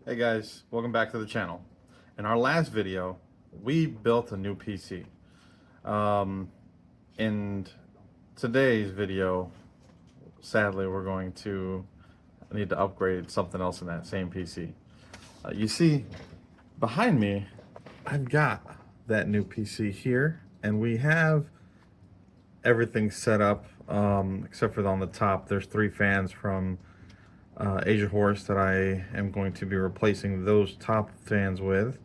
Hey guys, welcome back to the channel. In our last video, we built a new PC. In today's video, sadly, we're going to need to upgrade something else in that same PC. You see, behind me, I've got that new PC here, and we have everything set up, except for on the top, there's 3 fans from AsiaHorse that I am going to be replacing those top fans with.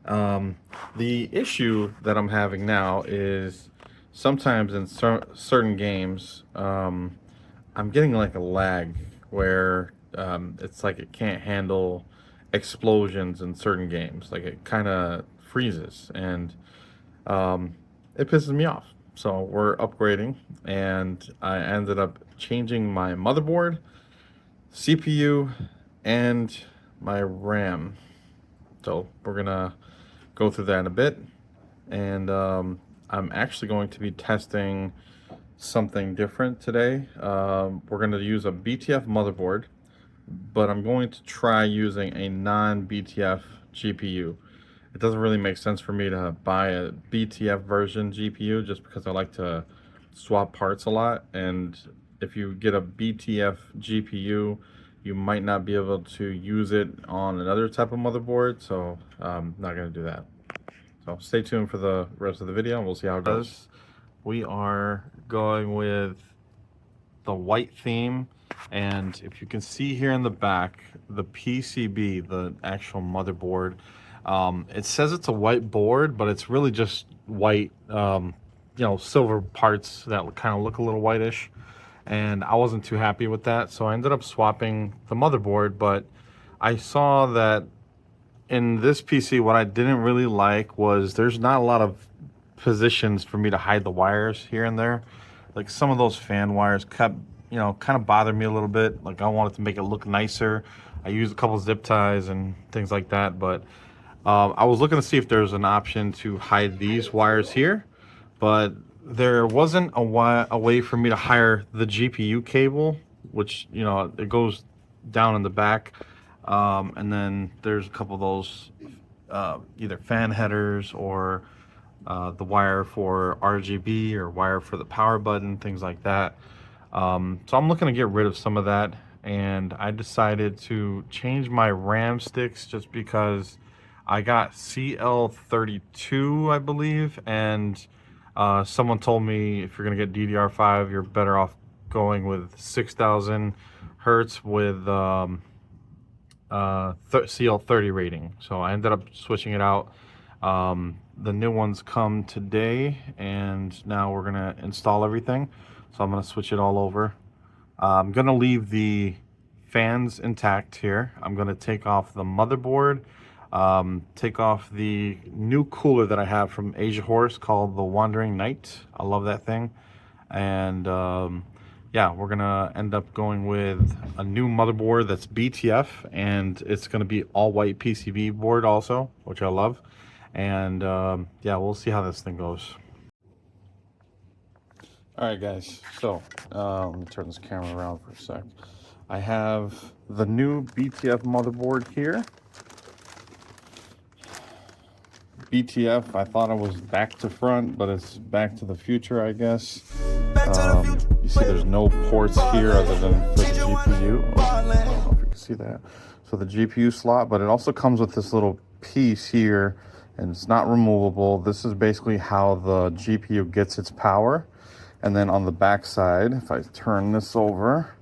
The issue that I'm having now is sometimes in certain games, I'm getting like a lag where it's like it can't handle explosions in certain games. Like it kind of freezes and it pisses me off. So we're upgrading, and I ended up changing my motherboard, CPU, and my RAM. So we're gonna go through that in a bit, and I'm actually going to be testing something different today. We're gonna use a BTF motherboard, but I'm going to try using a non-BTF GPU. It doesn't really make sense for me to buy a BTF version GPU just because I like to swap parts a lot, and if you get a BTF GPU, you might not be able to use it on another type of motherboard, so I'm not going to do that. So stay tuned for the rest of the video and we'll see how it goes. We are going with the white theme, and if you can see here in the back, the PCB, the actual motherboard, it says it's a white board, but it's really just white, silver parts that kind of look a little whitish, and I wasn't too happy with that, so I ended up swapping the motherboard. But I saw that in this PC, what I didn't really like was there's not a lot of positions for me to hide the wires here and there. Like some of those fan wires kept, kind of bothered me a little bit. Like I wanted to make it look nicer. I used a couple zip ties and things like that, but I was looking to see if there's an option to hide these wires here, but there wasn't a way for me to hire the GPU cable, which, it goes down in the back. And then there's a couple of those either fan headers or the wire for RGB or wire for the power button, things like that. So I'm looking to get rid of some of that, and I decided to change my RAM sticks just because I got CL32, I believe, and someone told me if you're gonna get DDR5, you're better off going with 6,000 hertz with CL30 rating. So I ended up switching it out. The new ones come today, and now we're gonna install everything. So I'm gonna switch it all over. I'm gonna leave the fans intact here. I'm gonna take off the motherboard, take off the new cooler that I have from AsiaHorse called the Wandering Knight. I love that thing. And yeah, we're gonna end up going with a new motherboard that's BTF, and it's gonna be all white PCB board also, which I love. And yeah, we'll see how this thing goes. All right, guys, so let me turn this camera around for a sec. I have the new BTF motherboard here. BTF, I thought it was back to front, but it's back to the future, I guess. You see there's no ports here other than for the GPU. I don't know if you can see that. So the GPU slot, but it also comes with this little piece here, and it's not removable. This is basically how the GPU gets its power. And then on the back side, if I turn this over,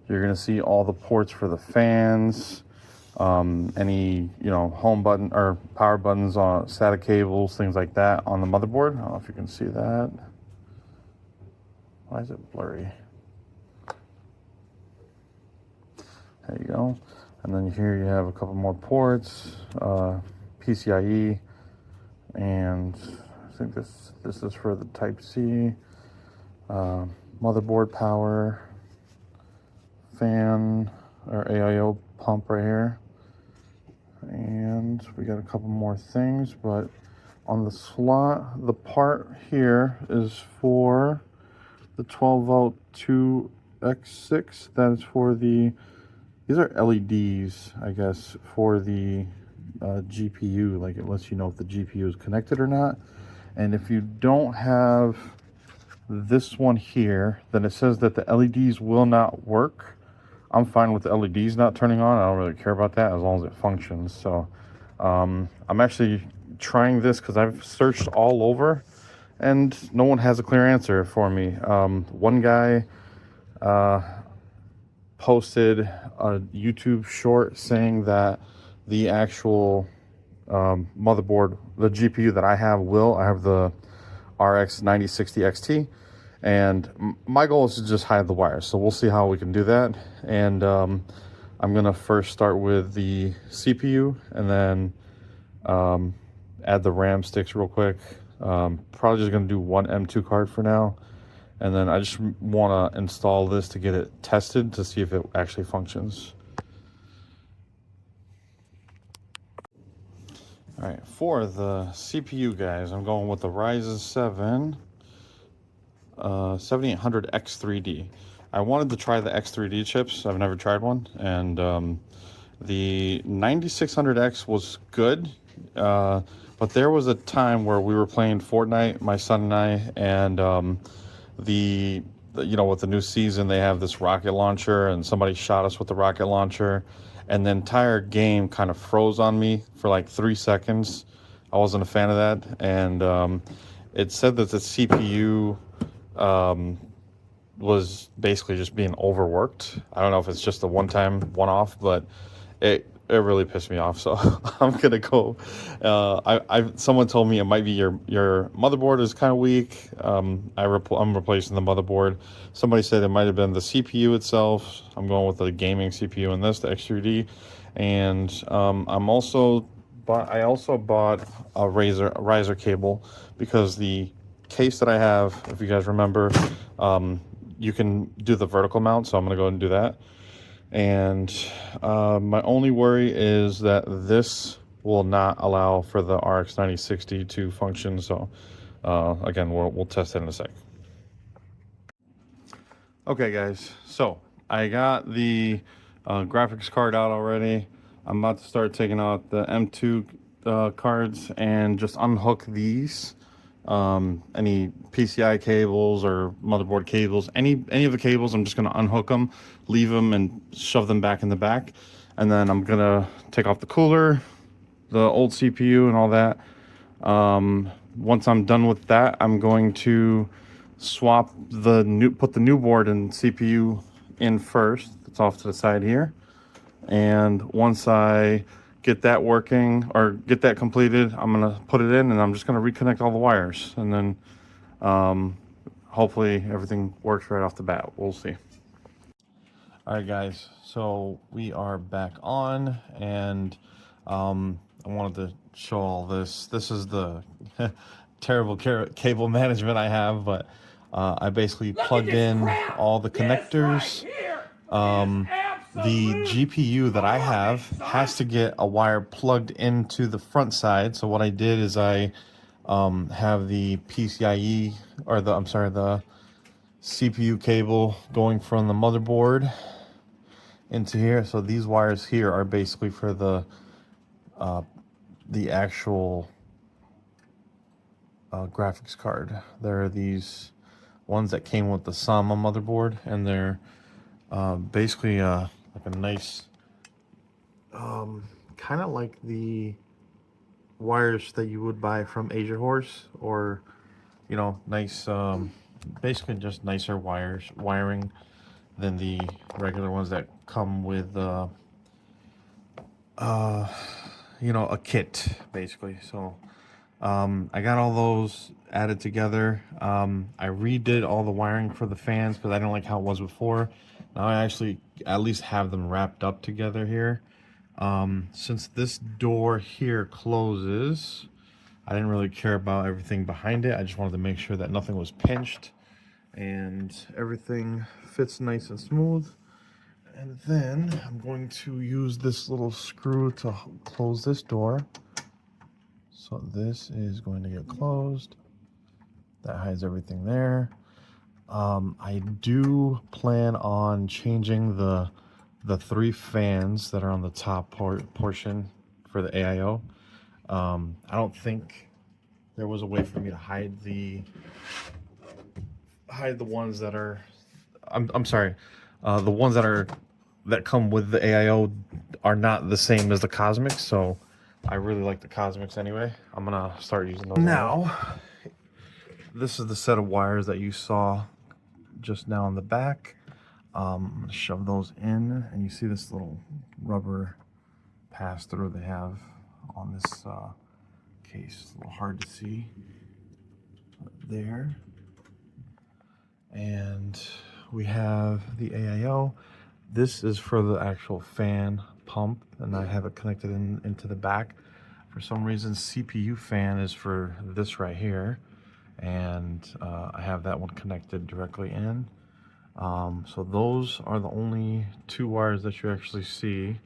you're gonna see all the ports for the fans, any home button or power buttons on SATA cables, things like that on the motherboard. I don't know if you can see that. Why is it blurry? There you go. And then here you have a couple more ports, PCIe, and I think this is for the Type C, motherboard power, fan or AIO pump right here. And we got a couple more things, but on the slot, the part here is for the 12 volt 2x6. That is for the These are LEDs, I guess, for the GPU. Like, it lets you know if the GPU is connected or not. And if you don't have this one here, then it says that the LEDs will not work. I'm fine with the LEDs not turning on. I don't really care about that as long as it functions. So I'm actually trying this because I've searched all over and no one has a clear answer for me. One guy posted a YouTube short saying that the actual motherboard, the GPU that I have the RX 9060 XT, and my goal is to just hide the wires. So we'll see how we can do that. And I'm gonna first start with the CPU and then add the RAM sticks real quick. Probably just gonna do one M2 card for now, and then I just want to install this to get it tested to see if it actually functions. All right, for the CPU, guys, I'm going with the Ryzen 7 7800 X3D. I wanted to try the X3D chips. I've never tried one, and the 9600X was good, but there was a time where we were playing Fortnite, my son and I, and you know, with the new season, they have this rocket launcher, and somebody shot us with the rocket launcher, and the entire game kind of froze on me for like 3 seconds. I wasn't a fan of that, and it said that the CPU was basically just being overworked. I don't know if it's just a one-off, but it really pissed me off. So I'm gonna go. Someone told me it might be your motherboard is kind of weak. I'm replacing the motherboard. Somebody said it might have been the CPU itself. I'm going with the gaming CPU in this, the X3D, and I also bought a riser cable because the case that I have, if you guys remember, you can do the vertical mount, so I'm gonna go ahead and do that. And my only worry is that this will not allow for the RX 9060 to function. So again, we'll test it in a sec. Okay, guys, so I got the graphics card out already. I'm about to start taking out the M2 cards and just unhook these. Any PCI cables or motherboard cables, any of the cables, I'm just going to unhook them, leave them, and shove them back in the back. And then I'm going to take off the cooler, the old CPU, and all that. Once I'm done with that, I'm going to swap put the new board and CPU in first. It's off to the side here. And once I get that working or get that completed, I'm gonna put it in and I'm just gonna reconnect all the wires, and then hopefully everything works right off the bat. We'll see. All right, guys, so we are back on, and I wanted to show all this. This is the terrible cable management I have, but I basically plugged in all the connectors. The GPU that I have has to get a wire plugged into the front side. So what I did is I have the PCIe, or the CPU cable going from the motherboard into here. So these wires here are basically for the actual graphics card. There are these ones that came with the Sama motherboard, and they're basically like a nice kind of like the wires that you would buy from AsiaHorse, or you know, nice basically just nicer wiring than the regular ones that come with you know, a kit basically. So I got all those added together. I redid all the wiring for the fans because I didn't like how it was before. Now I actually at least have them wrapped up together here. Since this door here closes, I didn't really care about everything behind it. I just wanted to make sure that nothing was pinched and everything fits nice and smooth. And then I'm going to use this little screw to close this door. So this is going to get closed. That hides everything there. I do plan on changing the the 3 fans that are on the top portion for the AIO. I don't think there was a way for me to hide the ones that are, I'm sorry, the ones that come with the AIO are not the same as the COSMIC, so I really like the COSMICs anyway. I'm gonna start using those now. This is the set of wires that you saw just now in the back. I'm gonna shove those in, and you see this little rubber pass-through they have on this case. It's a little hard to see there. And we have the AIO. This is for the actual fan pump, and I have it connected into the back. For some reason, CPU fan is for this right here, and I have that one connected directly in. So those are the only 2 wires that you actually see,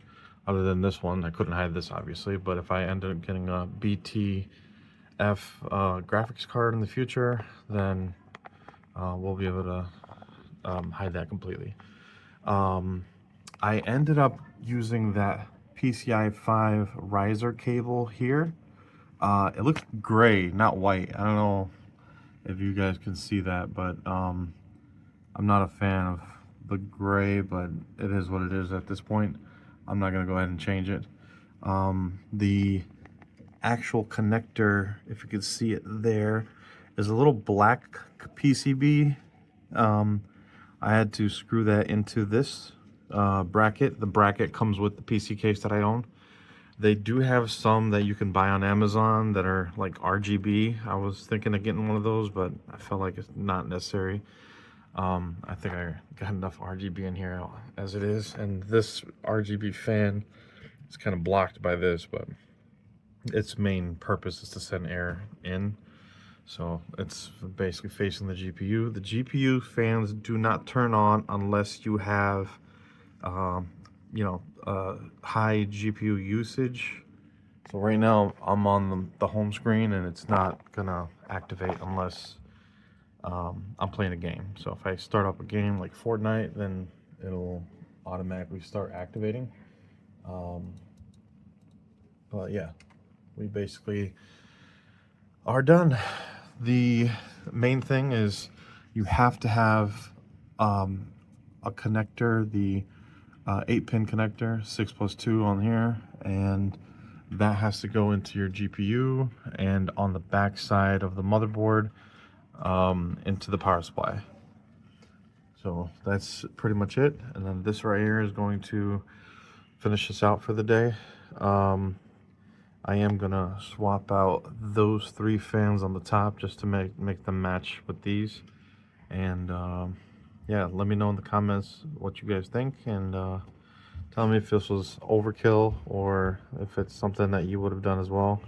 other than this one. I couldn't hide this, obviously, but if I end up getting a BTF graphics card in the future, then we'll be able to hide that completely. I ended up using that PCI 5 riser cable here. It looks gray, not white. I don't know if you guys can see that, but I'm not a fan of the gray, but it is what it is at this point. I'm not going to go ahead and change it. The actual connector, if you can see it there, is a little black PCB. I had to screw that into this bracket. The bracket comes with the PC case that I own. They do have some that you can buy on Amazon that are like RGB. I was thinking of getting one of those, but I felt like it's not necessary. I think I got enough RGB in here as it is, and this RGB fan is kind of blocked by this, but its main purpose is to send air in. So it's basically facing the GPU. The GPU fans do not turn on unless you have, high GPU usage. So right now I'm on the home screen, and it's not gonna activate unless I'm playing a game. So if I start up a game like Fortnite, then it'll automatically start activating. But yeah, we basically are done. The main thing is you have to have a connector, the 8-pin connector, 6+2 on here, and that has to go into your GPU and on the back side of the motherboard into the power supply. So that's pretty much it. And then this right here is going to finish this out for the day. I am gonna swap out those 3 fans on the top just to make them match with these. And yeah, let me know in the comments what you guys think, and tell me if this was overkill or if it's something that you would have done as well.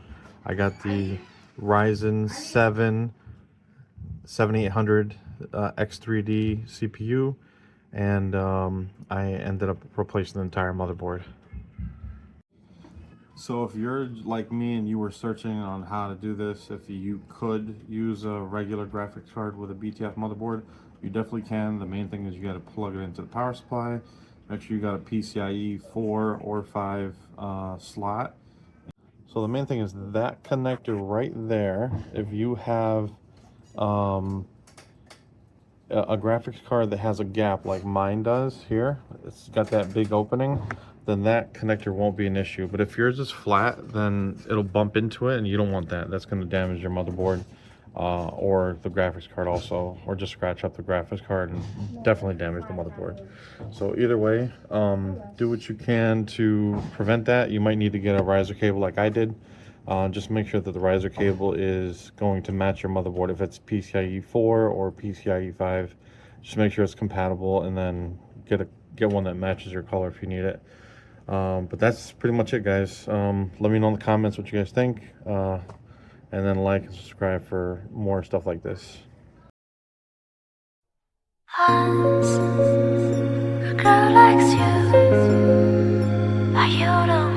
I got the Ryzen 7 7800 X3D CPU, and I ended up replacing the entire motherboard. So if you're like me and you were searching on how to do this, if you could use a regular graphics card with a BTF motherboard, you definitely can. The main thing is you got to plug it into the power supply. Make sure you got a PCIe 4 or 5 slot. So the main thing is that connector right there. If you have a graphics card that has a gap like mine does here, it's got that big opening, then that connector won't be an issue. But if yours is flat, then it'll bump into it, and you don't want that. That's going to damage your motherboard or the graphics card also, or just scratch up the graphics card and definitely damage the motherboard. So either way, do what you can to prevent that. You might need to get a riser cable like I did. Just make sure that the riser cable is going to match your motherboard. If it's PCIe 4 or PCIe 5, just make sure it's compatible, and then get one that matches your color if you need it. But that's pretty much it, guys. Let me know in the comments what you guys think, and then like and subscribe for more stuff like this. A girl likes you, but you don't.